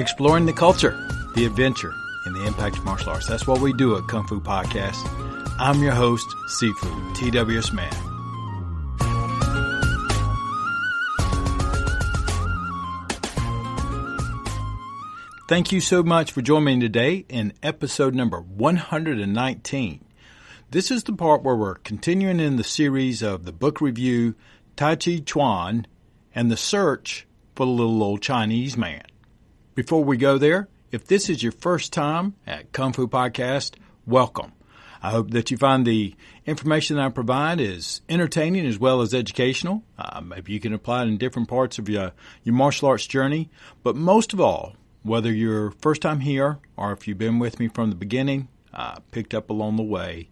exploring the culture, the adventure, and the impact of martial arts. That's what we do at Kung Fu Podcast. I'm your host, Sifu, TWS Man. Thank you so much for joining me today in episode number 119. This is the part where we're continuing in the series of the book review, Tai Ji, Chuan, and the search for the little old Chinese man. Before we go there, if this is your first time at Kung Fu Podcast, welcome. I hope that you find the information that I provide is entertaining as well as educational. Maybe you can apply it in different parts of your martial arts journey. But most of all, whether you're first time here or if you've been with me from the beginning, picked up along the way,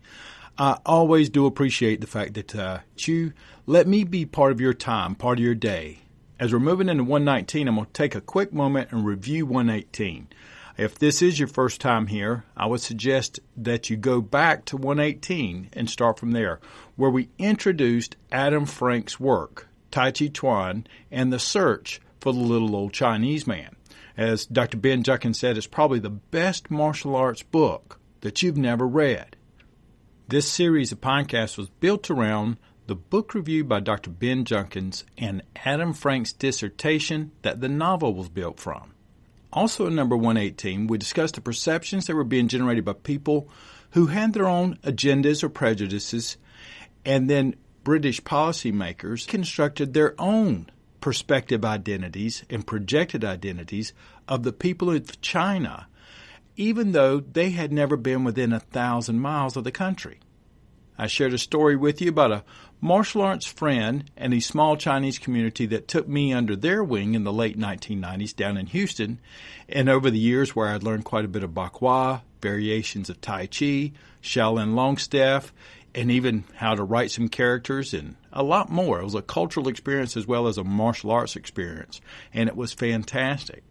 I always do appreciate the fact that you let me be part of your time, part of your day. As we're moving into 119, I'm going to take a quick moment and review 118. If this is your first time here, I would suggest that you go back to 118 and start from there, where we introduced Adam Frank's work, Tai Chi Chuan, and the search for the little old Chinese man. As Dr. Ben Junkins said, it's probably the best martial arts book that you've never read. This series of podcasts was built around the book review by Dr. Ben Junkins and Adam Frank's dissertation that the novel was built from. Also in number 118, we discussed the perceptions that were being generated by people who had their own agendas or prejudices, and then British policymakers constructed their own perspective identities and projected identities of the people of China, even though they had never been within 1,000 miles of the country. I shared a story with you about a martial arts friend and a small Chinese community that took me under their wing in the late 1990s down in Houston, and over the years where I'd learned quite a bit of Bakwa, variations of Tai Chi, Shaolin Longstaff, and even how to write some characters and a lot more. It was a cultural experience as well as a martial arts experience, and it was fantastic.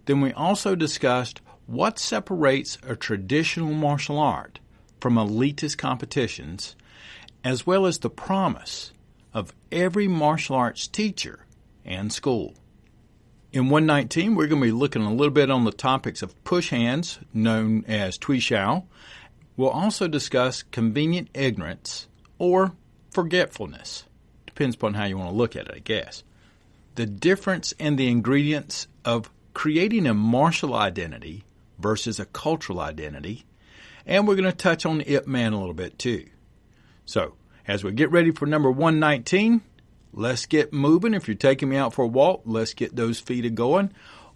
Then we also discussed what separates a traditional martial art from elitist competitions, as well as the promise of every martial arts teacher and school. In 119, we're going to be looking a little bit on the topics of push hands, known as Tui Xiao. We'll also discuss convenient ignorance or forgetfulness. Depends upon how you want to look at it, I guess. The difference in the ingredients of creating a martial identity versus a cultural identity. And we're going to touch on Ip Man a little bit too. So, as we get ready for number 119, let's get moving. If you're taking me out for a walk, let's get those feet a-going.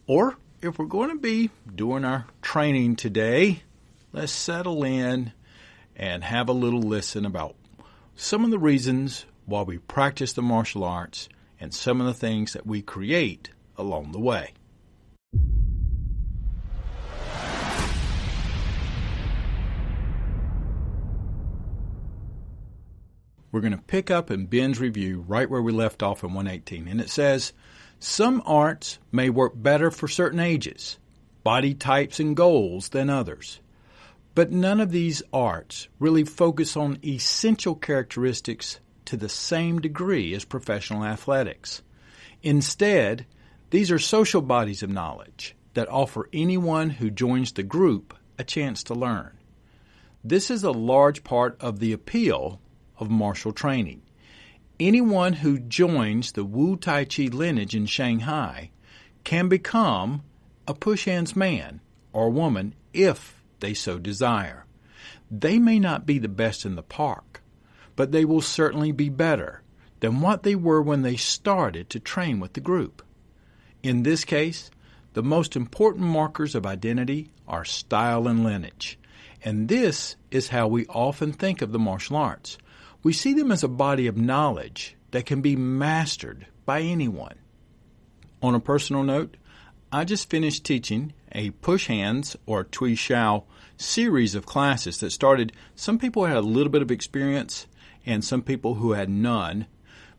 Or if we're going to be doing our training today, let's settle in and have a little listen about some of the reasons why we practice the martial arts and some of the things that we create along the way. We're going to pick up in Ben's review right where we left off in 118. And it says, some arts may work better for certain ages, body types, and goals than others. But none of these arts really focus on essential characteristics to the same degree as professional athletics. Instead, these are social bodies of knowledge that offer anyone who joins the group a chance to learn. This is a large part of the appeal of martial training. Anyone who joins the Wu Tai Chi lineage in Shanghai can become a push hands man or woman if they so desire. They may not be the best in the park, but they will certainly be better than what they were when they started to train with the group. In this case, the most important markers of identity are style and lineage, and this is how we often think of the martial arts. We see them as a body of knowledge that can be mastered by anyone. On a personal note, I just finished teaching a push hands or Tui Xiao series of classes that started. Some people had a little bit of experience and some people who had none.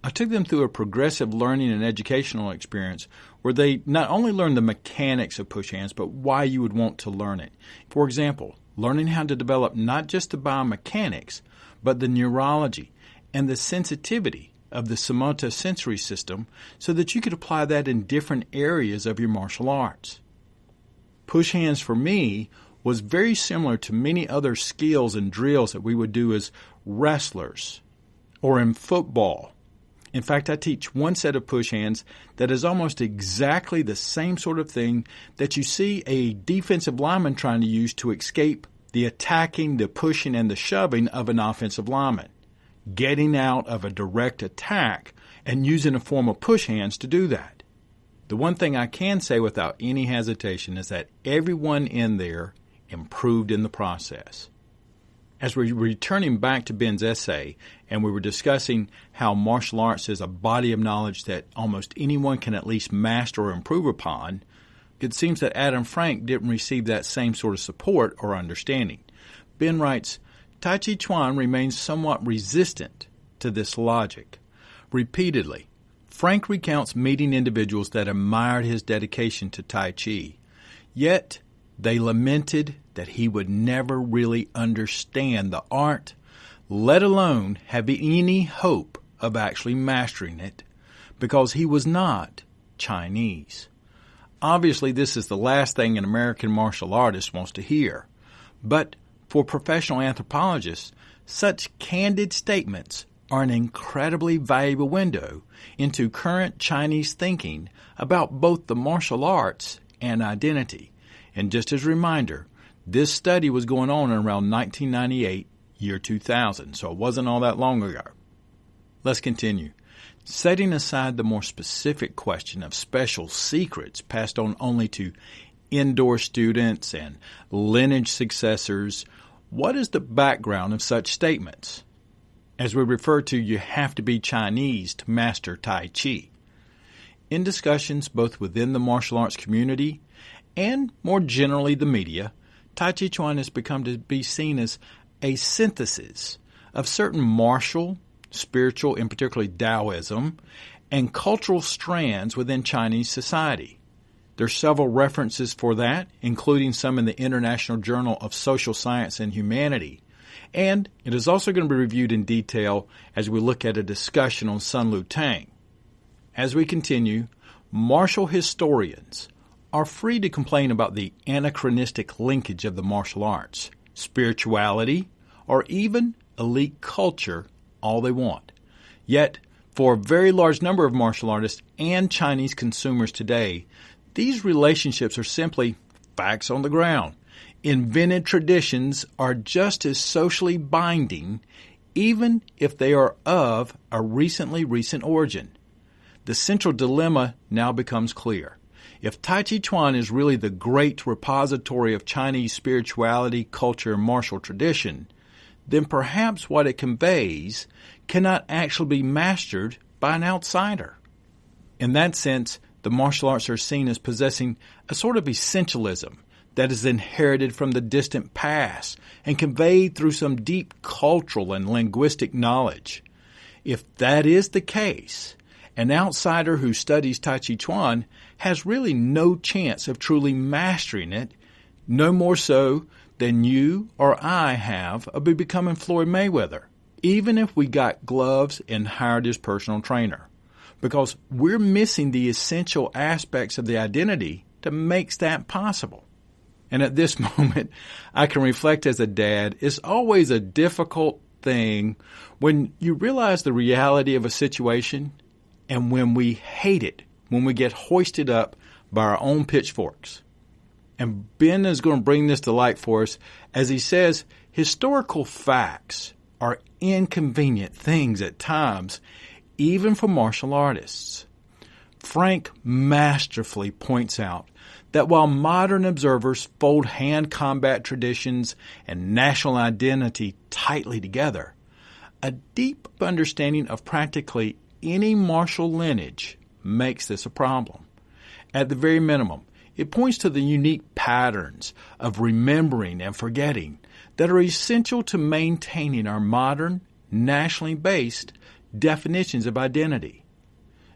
I took them through a progressive learning and educational experience where they not only learned the mechanics of push hands, but why you would want to learn it. For example, learning how to develop not just the biomechanics, but the neurology and the sensitivity of the somatosensory system so that you could apply that in different areas of your martial arts. Push hands for me was very similar to many other skills and drills that we would do as wrestlers or in football. In fact, I teach one set of push hands that is almost exactly the same sort of thing that you see a defensive lineman trying to use to escape the attacking, the pushing, and the shoving of an offensive lineman. Getting out of a direct attack and using a form of push hands to do that. The one thing I can say without any hesitation is that everyone in there improved in the process. As we were returning back to Ben's essay, and we were discussing how martial arts is a body of knowledge that almost anyone can at least master or improve upon, it seems that Adam Frank didn't receive that same sort of support or understanding. Ben writes, Tai Chi Chuan remains somewhat resistant to this logic. Repeatedly, Frank recounts meeting individuals that admired his dedication to Tai Chi, yet they lamented that he would never really understand the art, let alone have any hope of actually mastering it, because he was not Chinese. Obviously, this is the last thing an American martial artist wants to hear, but for professional anthropologists, such candid statements are an incredibly valuable window into current Chinese thinking about both the martial arts and identity. And just as a reminder, this study was going on around 1998, year 2000, so it wasn't all that long ago. Let's continue. Setting aside the more specific question of special secrets passed on only to indoor students and lineage successors, what is the background of such statements? As we refer to, you have to be Chinese to master Tai Chi. In discussions both within the martial arts community and more generally the media, Tai Chi Chuan has become to be seen as a synthesis of certain martial, spiritual, and particularly Taoism, and cultural strands within Chinese society. There are several references for that, including some in the International Journal of Social Science and Humanity, and it is also going to be reviewed in detail as we look at a discussion on Sun Lu Tang. As we continue, martial historians are free to complain about the anachronistic linkage of the martial arts, spirituality, or even elite culture all they want. Yet, for a very large number of martial artists and Chinese consumers today, these relationships are simply facts on the ground. Invented traditions are just as socially binding, even if they are of a recent origin. The central dilemma now becomes clear. If Tai Chi Chuan is really the great repository of Chinese spirituality, culture, and martial tradition, then perhaps what it conveys cannot actually be mastered by an outsider. In that sense, the martial arts are seen as possessing a sort of essentialism that is inherited from the distant past and conveyed through some deep cultural and linguistic knowledge. If that is the case, an outsider who studies Tai Chi Chuan has really no chance of truly mastering it, no more so than you or I have of becoming Floyd Mayweather, even if we got gloves and hired his personal trainer, because we're missing the essential aspects of the identity that makes that possible. And at this moment, I can reflect as a dad, it's always a difficult thing when you realize the reality of a situation and when we hate it, when we get hoisted up by our own pitchforks. And Ben is going to bring this to light for us as he says historical facts are inconvenient things at times, even for martial artists. Frank masterfully points out that while modern observers fold hand combat traditions and national identity tightly together, a deep understanding of practically any martial lineage makes this a problem. At the very minimum, it points to the unique patterns of remembering and forgetting that are essential to maintaining our modern, nationally based definitions of identity.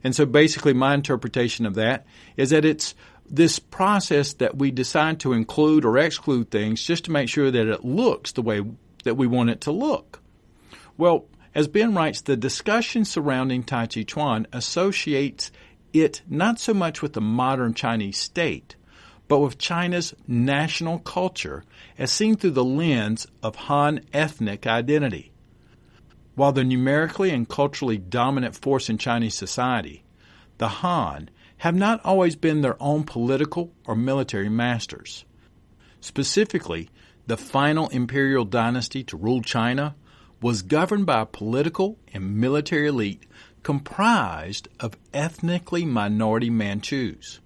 And so basically my interpretation of that is that it's this process that we decide to include or exclude things just to make sure that it looks the way that we want it to look. Well, as Ben writes, the discussion surrounding Tai Chi Chuan associates it not so much with the modern Chinese state, but with China's national culture as seen through the lens of Han ethnic identity. While the numerically and culturally dominant force in Chinese society, the Han have not always been their own political or military masters. Specifically, the final imperial dynasty to rule China was governed by a political and military elite comprised of ethnically minority Manchus.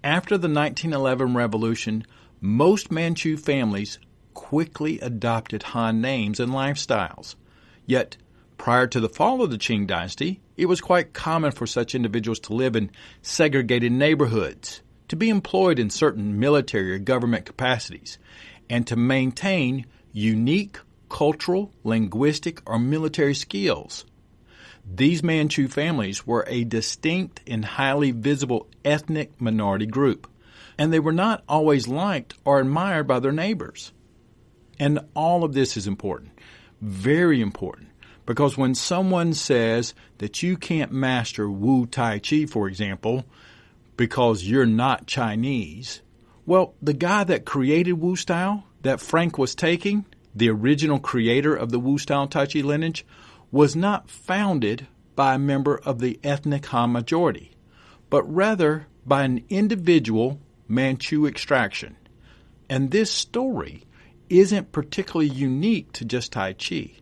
After the 1911 revolution, most Manchu families quickly adopted Han names and lifestyles. Yet, prior to the fall of the Qing dynasty, it was quite common for such individuals to live in segregated neighborhoods, to be employed in certain military or government capacities, and to maintain unique cultural, linguistic, or military skills. These Manchu families were a distinct and highly visible ethnic minority group, and they were not always liked or admired by their neighbors. And all of this is important, very important, because when someone says that you can't master Wu Tai Chi, for example, because you're not Chinese, well, the guy that created Wu style, that Frank was taking, the original creator of the Wu style Tai Chi lineage, was not founded by a member of the ethnic Han majority, but rather by an individual Manchu extraction. And this story isn't particularly unique to just Tai Chi.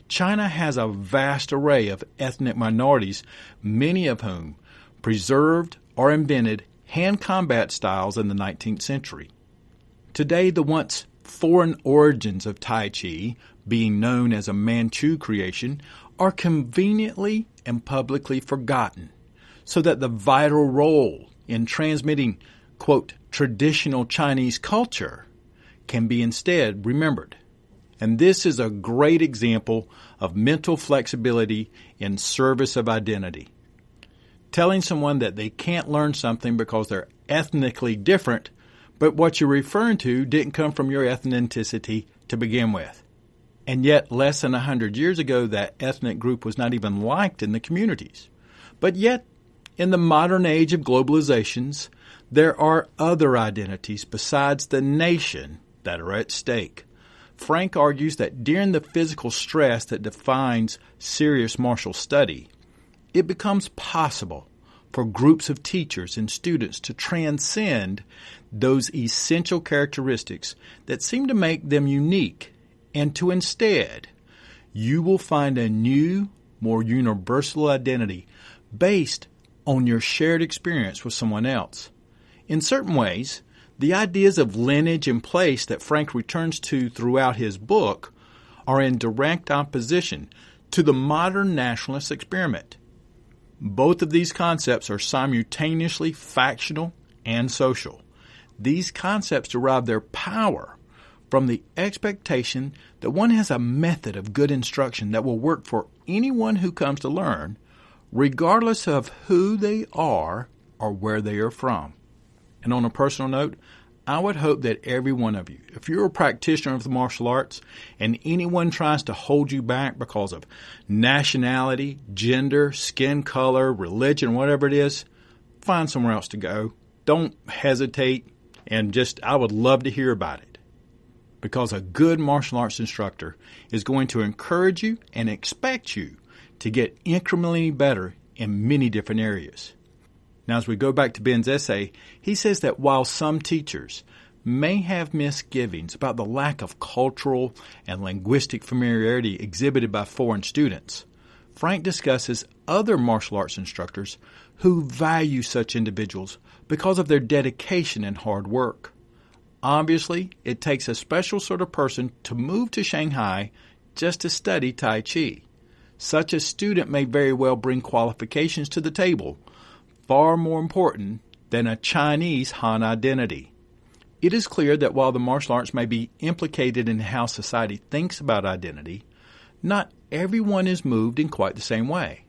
China has a vast array of ethnic minorities, many of whom preserved or invented hand combat styles in the 19th century. Today, the once foreign origins of Tai Chi, being known as a Manchu creation, are conveniently and publicly forgotten, so that the vital role in transmitting, quote, traditional Chinese culture can be instead remembered. And this is a great example of mental flexibility in service of identity. Telling someone that they can't learn something because they're ethnically different, but what you're referring to didn't come from your ethnicity to begin with. And yet, less than 100 years ago, that ethnic group was not even liked in the communities. But yet, in the modern age of globalizations, there are other identities besides the nation that are at stake. Frank argues that during the physical stress that defines serious martial study, it becomes possible for groups of teachers and students to transcend those essential characteristics that seem to make them unique, and to instead, you will find a new, more universal identity based on your shared experience with someone else. In certain ways, the ideas of lineage and place that Frank returns to throughout his book are in direct opposition to the modern nationalist experiment. Both of these concepts are simultaneously factional and social. These concepts derive their power from the expectation that one has a method of good instruction that will work for anyone who comes to learn, regardless of who they are or where they are from. And on a personal note, I would hope that every one of you, if you're a practitioner of the martial arts and anyone tries to hold you back because of nationality, gender, skin color, religion, whatever it is, find somewhere else to go. Don't hesitate, and I would love to hear about it. Because a good martial arts instructor is going to encourage you and expect you to get incrementally better in many different areas. Now, as we go back to Ben's essay, he says that while some teachers may have misgivings about the lack of cultural and linguistic familiarity exhibited by foreign students, Frank discusses other martial arts instructors who value such individuals because of their dedication and hard work. Obviously, it takes a special sort of person to move to Shanghai just to study Tai Chi. Such a student may very well bring qualifications to the table, far more important than a Chinese Han identity. It is clear that while the martial arts may be implicated in how society thinks about identity, not everyone is moved in quite the same way.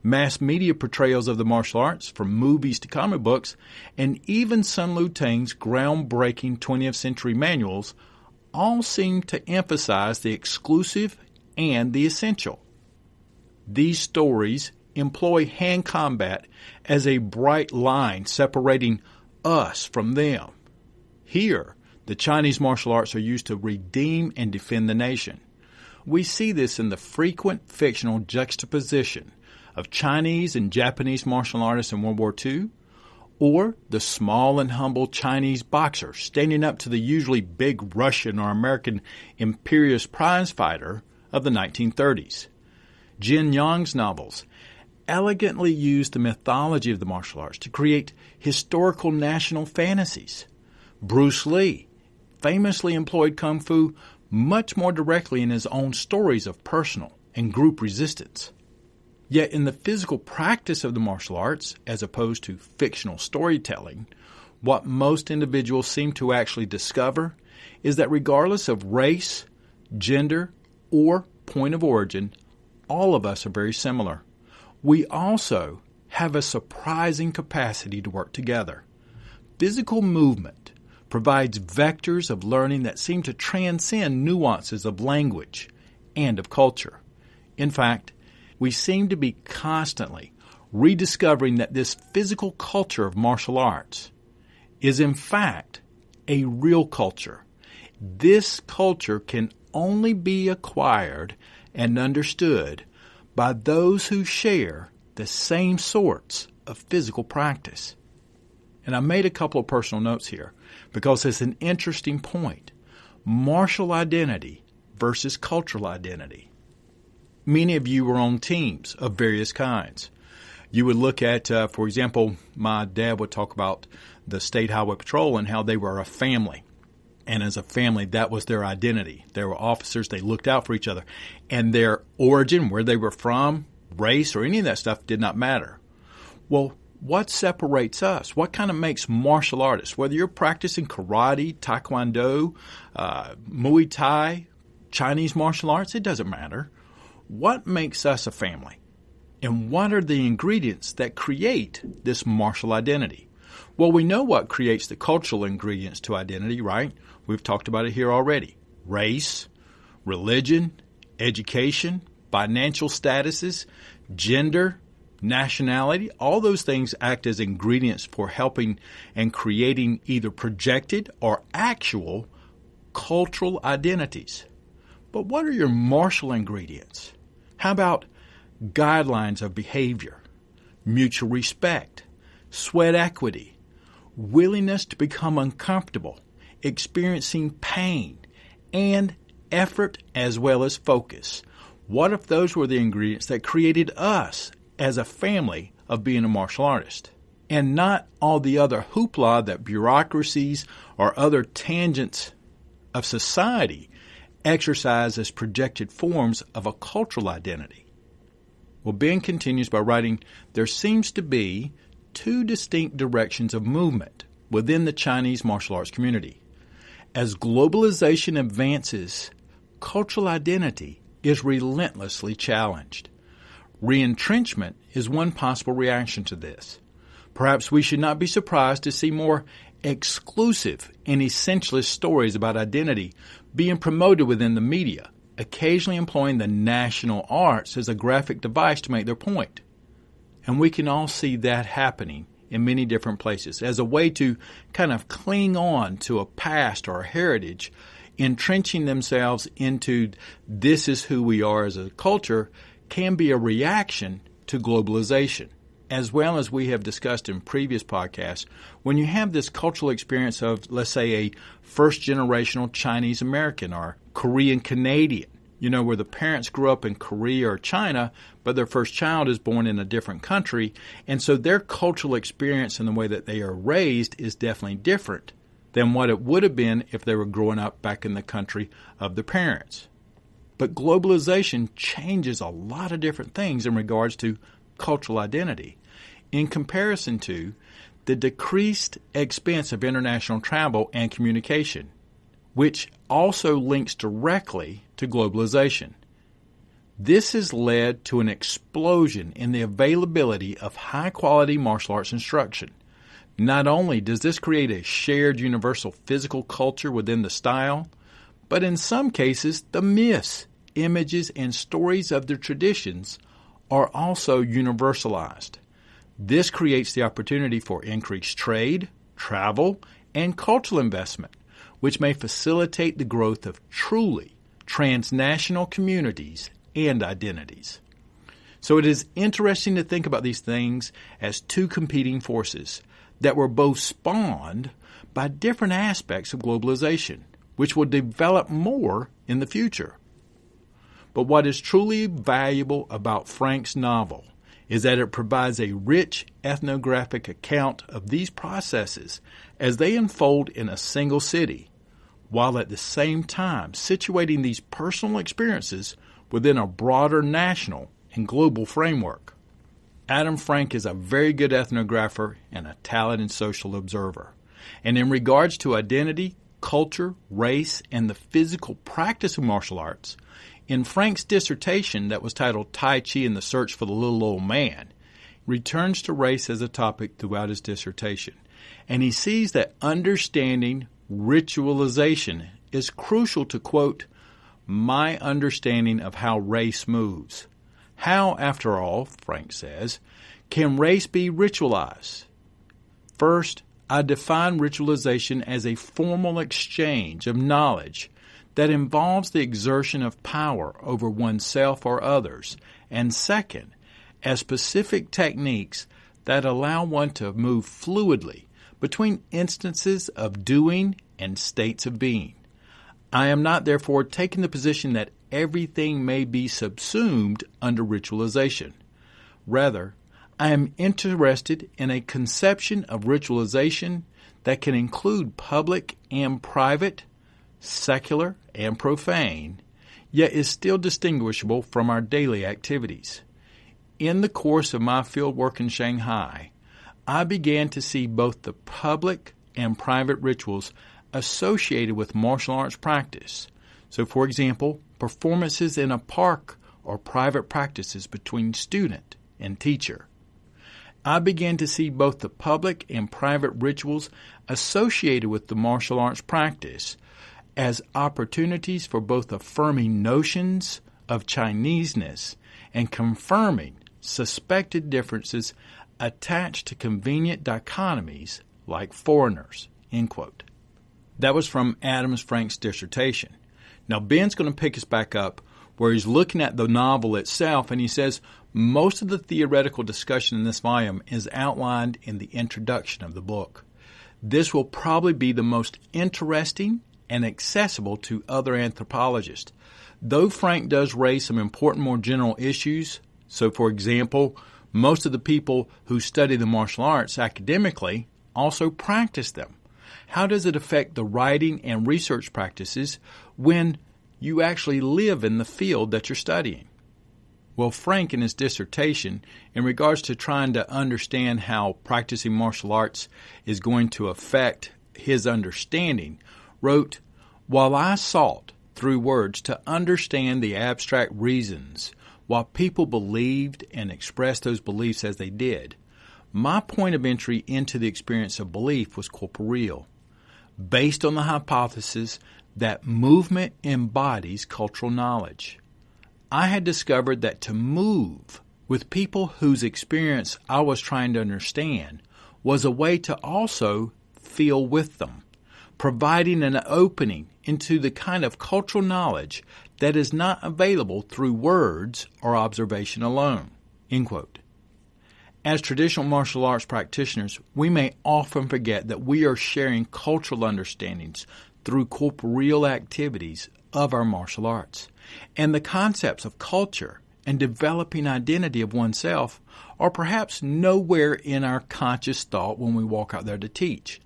Mass media portrayals of the martial arts, from movies to comic books, and even Sun Luteng's groundbreaking 20th century manuals, all seem to emphasize the exclusive and the essential. These stories employ hand combat as a bright line separating us from them. Here, the Chinese martial arts are used to redeem and defend the nation. We see this in the frequent fictional juxtaposition of Chinese and Japanese martial artists in World War II, or the small and humble Chinese boxer standing up to the usually big Russian or American imperialist prize fighter of the 1930s. Jin Yang's novels elegantly use the mythology of the martial arts to create historical national fantasies. Bruce Lee famously employed Kung Fu much more directly in his own stories of personal and group resistance. Yet in the physical practice of the martial arts, as opposed to fictional storytelling, what most individuals seem to actually discover is that regardless of race, gender, or point of origin, all of us are very similar. We also have a surprising capacity to work together. Physical movement provides vectors of learning that seem to transcend nuances of language and of culture. In fact, we seem to be constantly rediscovering that this physical culture of martial arts is in fact a real culture. This culture can only be acquired and understood by those who share the same sorts of physical practice. And I made a couple of personal notes here because it's an interesting point. Martial identity versus cultural identity. Many of you were on teams of various kinds. You would look at, for example, my dad would talk about the State Highway Patrol and how they were a family. And as a family, that was their identity. They were officers. They looked out for each other. And their origin, where they were from, race, or any of that stuff did not matter. Well, what separates us? What kind of makes martial artists? Whether you're practicing karate, taekwondo, Muay Thai, Chinese martial arts, it doesn't matter. What makes us a family? And what are the ingredients that create this martial identity? Well, we know what creates the cultural ingredients to identity, right? We've talked about it here already. Race, religion, education, financial statuses, gender, nationality, all those things act as ingredients for helping and creating either projected or actual cultural identities. But what are your martial ingredients? How about guidelines of behavior, mutual respect, sweat equity, willingness to become uncomfortable, experiencing pain, and effort as well as focus? What if those were the ingredients that created us as a family of being a martial artist? And not all the other hoopla that bureaucracies or other tangents of society exercise as projected forms of a cultural identity. Well, Ben continues by writing, there seems to be two distinct directions of movement within the Chinese martial arts community. As globalization advances, cultural identity is relentlessly challenged. Re-entrenchment is one possible reaction to this. Perhaps we should not be surprised to see more exclusive and essentialist stories about identity being promoted within the media, occasionally employing the national arts as a graphic device to make their point. And we can all see that happening in many different places as a way to kind of cling on to a past or a heritage, entrenching themselves into this is who we are as a culture can be a reaction to globalization. As well as we have discussed in previous podcasts, when you have this cultural experience of, let's say, a first-generational Chinese American or Korean Canadian, where the parents grew up in Korea or China, but their first child is born in a different country, and so their cultural experience and the way that they are raised is definitely different than what it would have been if they were growing up back in the country of the parents. But globalization changes a lot of different things in regards to cultural identity in comparison to the decreased expense of international travel and communication, which also links directly to globalization. This has led to an explosion in the availability of high-quality martial arts instruction. Not only does this create a shared universal physical culture within the style, but in some cases the myths, images, and stories of the traditions are also universalized. This creates the opportunity for increased trade, travel, and cultural investment, which may facilitate the growth of truly transnational communities and identities. So it is interesting to think about these things as two competing forces that were both spawned by different aspects of globalization, which will develop more in the future. But what is truly valuable about Frank's novel is that it provides a rich ethnographic account of these processes as they unfold in a single city, while at the same time situating these personal experiences within a broader national and global framework. Adam Frank is a very good ethnographer and a talented social observer. And in regards to identity, culture, race, and the physical practice of martial arts, in Frank's dissertation that was titled Tai Chi and the Search for the Little Old Man, returns to race as a topic throughout his dissertation. And he sees that understanding ritualization is crucial to, quote, my understanding of how race moves. How, after all, Frank says, can race be ritualized? First, I define ritualization as a formal exchange of knowledge that involves the exertion of power over oneself or others, and second, as specific techniques that allow one to move fluidly between instances of doing and states of being. I am not, therefore, taking the position that everything may be subsumed under ritualization. Rather, I am interested in a conception of ritualization that can include public and private, secular and profane, yet is still distinguishable from our daily activities. In the course of my field work in Shanghai, I began to see both the public and private rituals associated with martial arts practice. So, for example, performances in a park or private practices between student and teacher. I began to see both the public and private rituals associated with the martial arts practice as opportunities for both affirming notions of Chineseness and confirming suspected differences attached to convenient dichotomies like foreigners, end quote. That was from Adam Frank's dissertation. Now, Ben's going to pick us back up where he's looking at the novel itself, and he says most of the theoretical discussion in this volume is outlined in the introduction of the book. This will probably be the most interesting and accessible to other anthropologists. Though Frank does raise some important, more general issues, so for example, most of the people who study the martial arts academically also practice them. How does it affect the writing and research practices when you actually live in the field that you're studying? Well, Frank, in his dissertation, in regards to trying to understand how practicing martial arts is going to affect his understanding, wrote, while I sought through words to understand the abstract reasons why people believed and expressed those beliefs as they did, my point of entry into the experience of belief was corporeal, based on the hypothesis that movement embodies cultural knowledge. I had discovered that to move with people whose experience I was trying to understand was a way to also feel with them, providing an opening into the kind of cultural knowledge that is not available through words or observation alone, end quote. As traditional martial arts practitioners, we may often forget that we are sharing cultural understandings through corporeal activities of our martial arts. And the concepts of culture and developing identity of oneself are perhaps nowhere in our conscious thought when we walk out there to teach,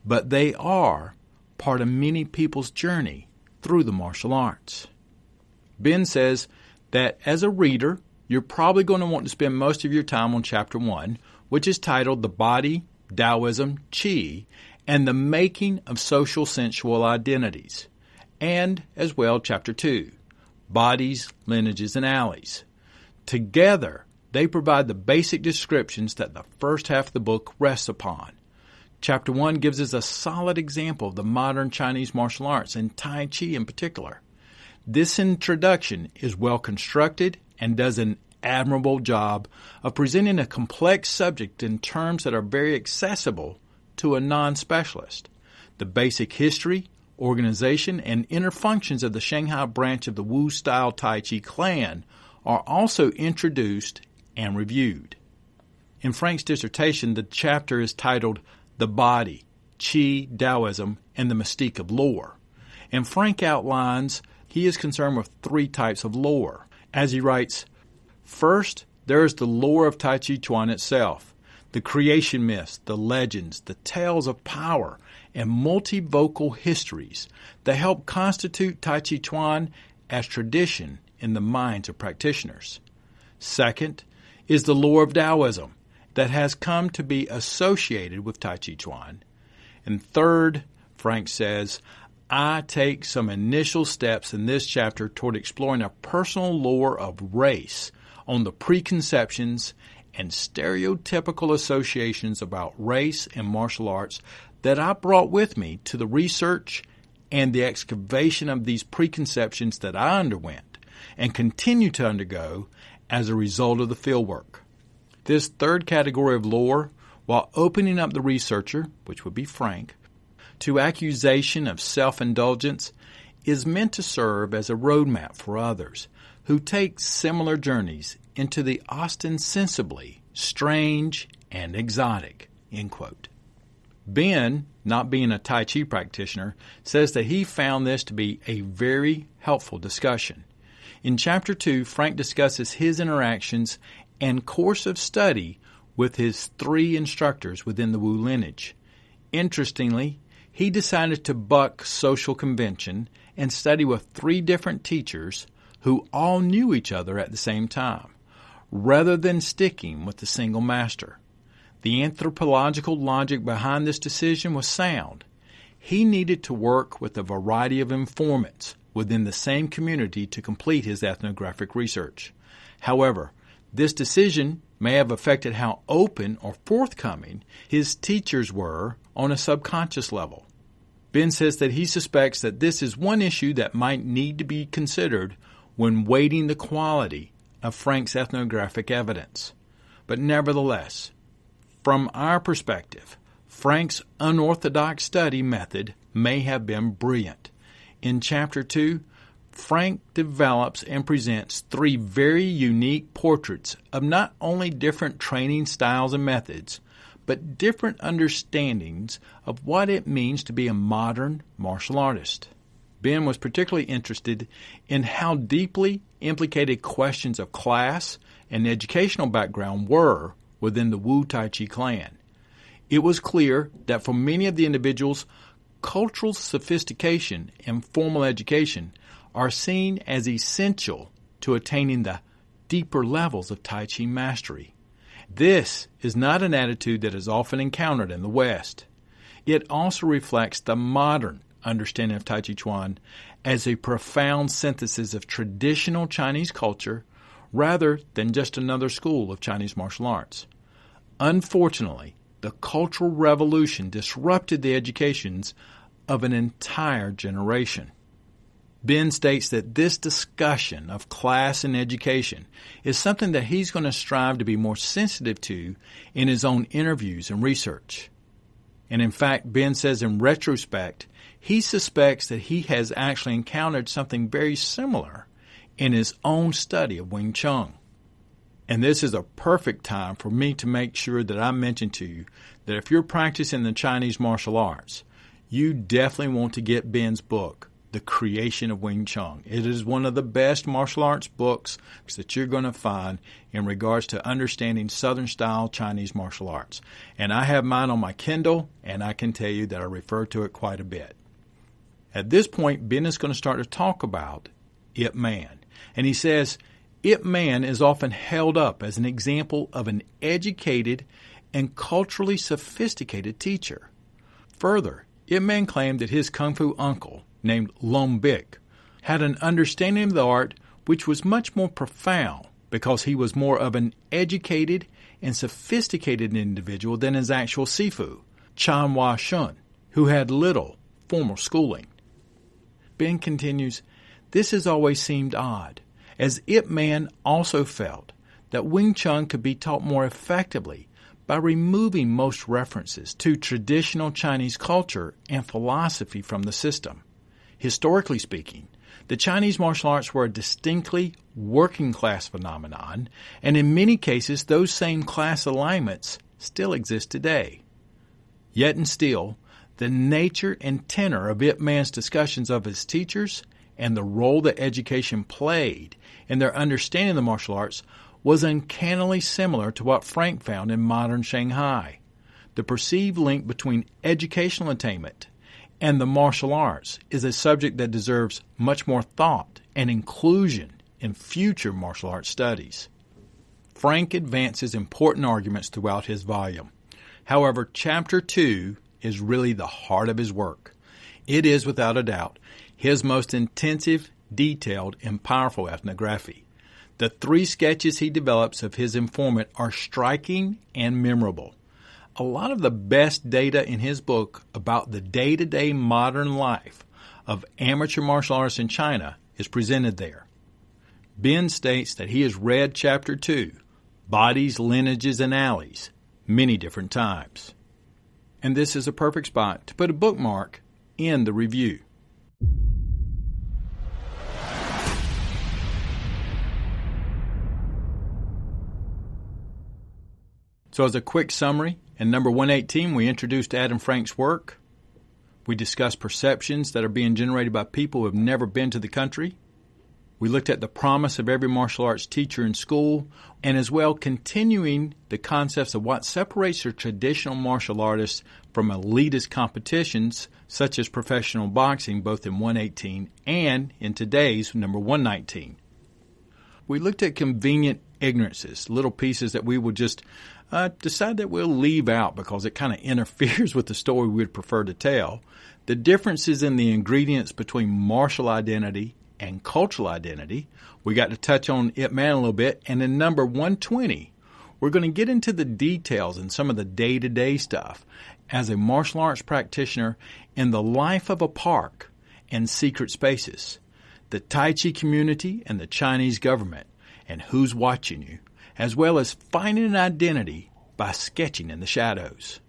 but they are part of many people's journey through the martial arts. Ben says that as a reader, you're probably going to want to spend most of your time on Chapter 1, which is titled The Body, Taoism, Qi, and the Making of Social Sensual Identities, and as well Chapter 2, Bodies, Lineages, and Alleys. Together, they provide the basic descriptions that the first half of the book rests upon. Chapter 1 gives us a solid example of the modern Chinese martial arts, and Tai Chi in particular. This introduction is well constructed and does an admirable job of presenting a complex subject in terms that are very accessible to a non-specialist. The basic history, organization, and inner functions of the Shanghai branch of the Wu-style Tai Chi clan are also introduced and reviewed. In Frank's dissertation, the chapter is titled The Body, Qi, Taoism, and the Mystique of Lore. And Frank outlines he is concerned with three types of lore. As he writes, first, there is the lore of Tai Chi Chuan itself, the creation myths, the legends, the tales of power, and multivocal histories that help constitute Tai Chi Chuan as tradition in the minds of practitioners. Second is the lore of Taoism that has come to be associated with Tai Chi Chuan. And third, Frank says, I take some initial steps in this chapter toward exploring a personal lore of race on the preconceptions and stereotypical associations about race and martial arts that I brought with me to the research and the excavation of these preconceptions that I underwent and continue to undergo as a result of the fieldwork. This third category of lore, while opening up the researcher, which would be Frank, to accusation of self-indulgence, is meant to serve as a roadmap for others who take similar journeys into the ostensibly strange and exotic, end quote. Ben, not being a Tai Chi practitioner, says that he found this to be a very helpful discussion. In Chapter 2, Frank discusses his interactions and course of study with his three instructors within the Wu lineage. Interestingly, he decided to buck social convention and study with three different teachers who all knew each other at the same time, rather than sticking with the single master. The anthropological logic behind this decision was sound. He needed to work with a variety of informants within the same community to complete his ethnographic research. However, this decision may have affected how open or forthcoming his teachers were on a subconscious level. Ben says that he suspects that this is one issue that might need to be considered when weighting the quality of Frank's ethnographic evidence. But nevertheless, from our perspective, Frank's unorthodox study method may have been brilliant. In Chapter 2, Frank develops and presents three very unique portraits of not only different training styles and methods, but different understandings of what it means to be a modern martial artist. Ben was particularly interested in how deeply implicated questions of class and educational background were within the Wu Tai Chi clan. It was clear that for many of the individuals, cultural sophistication and formal education are seen as essential to attaining the deeper levels of Tai Chi mastery. This is not an attitude that is often encountered in the West. It also reflects the modern understanding of Tai Chi Chuan as a profound synthesis of traditional Chinese culture rather than just another school of Chinese martial arts. Unfortunately, the Cultural Revolution disrupted the educations of an entire generation. Ben states that this discussion of class and education is something that he's going to strive to be more sensitive to in his own interviews and research. And in fact, Ben says in retrospect, he suspects that he has actually encountered something very similar in his own study of Wing Chun. And this is a perfect time for me to make sure that I mention to you that if you're practicing the Chinese martial arts, you definitely want to get Ben's book, The Creation of Wing Chun. It is one of the best martial arts books that you're going to find in regards to understanding Southern-style Chinese martial arts. And I have mine on my Kindle, and I can tell you that I refer to it quite a bit. At this point, Ben is going to start to talk about Ip Man. And he says, Ip Man is often held up as an example of an educated and culturally sophisticated teacher. Further, Ip Man claimed that his Kung Fu uncle, named Lom Bic, had an understanding of the art which was much more profound because he was more of an educated and sophisticated individual than his actual Sifu, Chan Hua Shun, who had little formal schooling. Ben continues, this has always seemed odd, as Ip Man also felt that Wing Chun could be taught more effectively by removing most references to traditional Chinese culture and philosophy from the system. Historically speaking, the Chinese martial arts were a distinctly working-class phenomenon, and in many cases those same class alignments still exist today. Yet and still, the nature and tenor of Ip Man's discussions of his teachers and the role that education played in their understanding of the martial arts was uncannily similar to what Frank found in modern Shanghai. The perceived link between educational attainment and the martial arts is a subject that deserves much more thought and inclusion in future martial arts studies. Frank advances important arguments throughout his volume. However, Chapter 2 is really the heart of his work. It is, without a doubt, his most intensive, detailed, and powerful ethnography. The 3 sketches he develops of his informant are striking and memorable. A lot of the best data in his book about the day-to-day modern life of amateur martial artists in China is presented there. Ben states that he has read Chapter 2, Bodies, Lineages, and Alleys, many different times. And this is a perfect spot to put a bookmark in the review. So as a quick summary, in number 118, we introduced Adam Frank's work. We discussed perceptions that are being generated by people who have never been to the country. We looked at the promise of every martial arts teacher in school, and as well continuing the concepts of what separates a traditional martial artist from elitist competitions, such as professional boxing, both in 118 and in today's number 119. We looked at convenient ignorances, little pieces that we will just decide that we'll leave out because it kind of interferes with the story we'd prefer to tell. The differences in the ingredients between martial identity and cultural identity. We got to touch on Ip Man a little bit. And in number 120, we're going to get into the details and some of the day-to-day stuff as a martial arts practitioner in the life of a park and secret spaces, the Tai Chi community and the Chinese government, and who's watching you, as well as finding an identity by sketching in the shadows.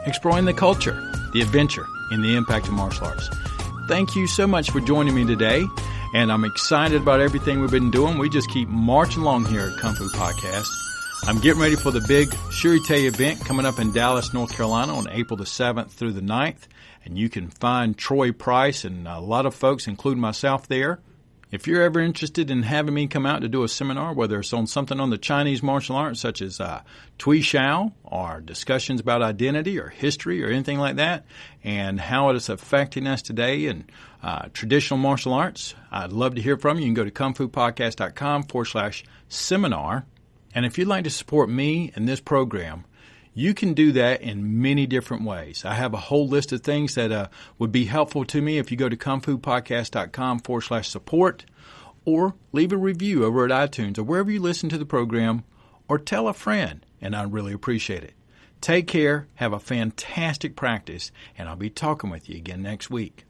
Exploring the culture, the adventure, and the impact of martial arts. Thank you so much for joining me today, and I'm excited about everything we've been doing. We just keep marching along here at Kung Fu Podcast. I'm getting ready for the big Shuri-Te event coming up in Dallas, North Carolina on April the 7th through the 9th, and you can find Troy Price and a lot of folks, including myself, there. If you're ever interested in having me come out to do a seminar, whether it's on something on the Chinese martial arts such as Tui Shao or discussions about identity or history or anything like that and how it is affecting us today in traditional martial arts, I'd love to hear from you. You can go to kungfupodcast.com/seminar. And if you'd like to support me and this program, you can do that in many different ways. I have a whole list of things that would be helpful to me if you go to kungfupodcast.com/support or leave a review over at iTunes or wherever you listen to the program or tell a friend, and I'd really appreciate it. Take care, have a fantastic practice, and I'll be talking with you again next week.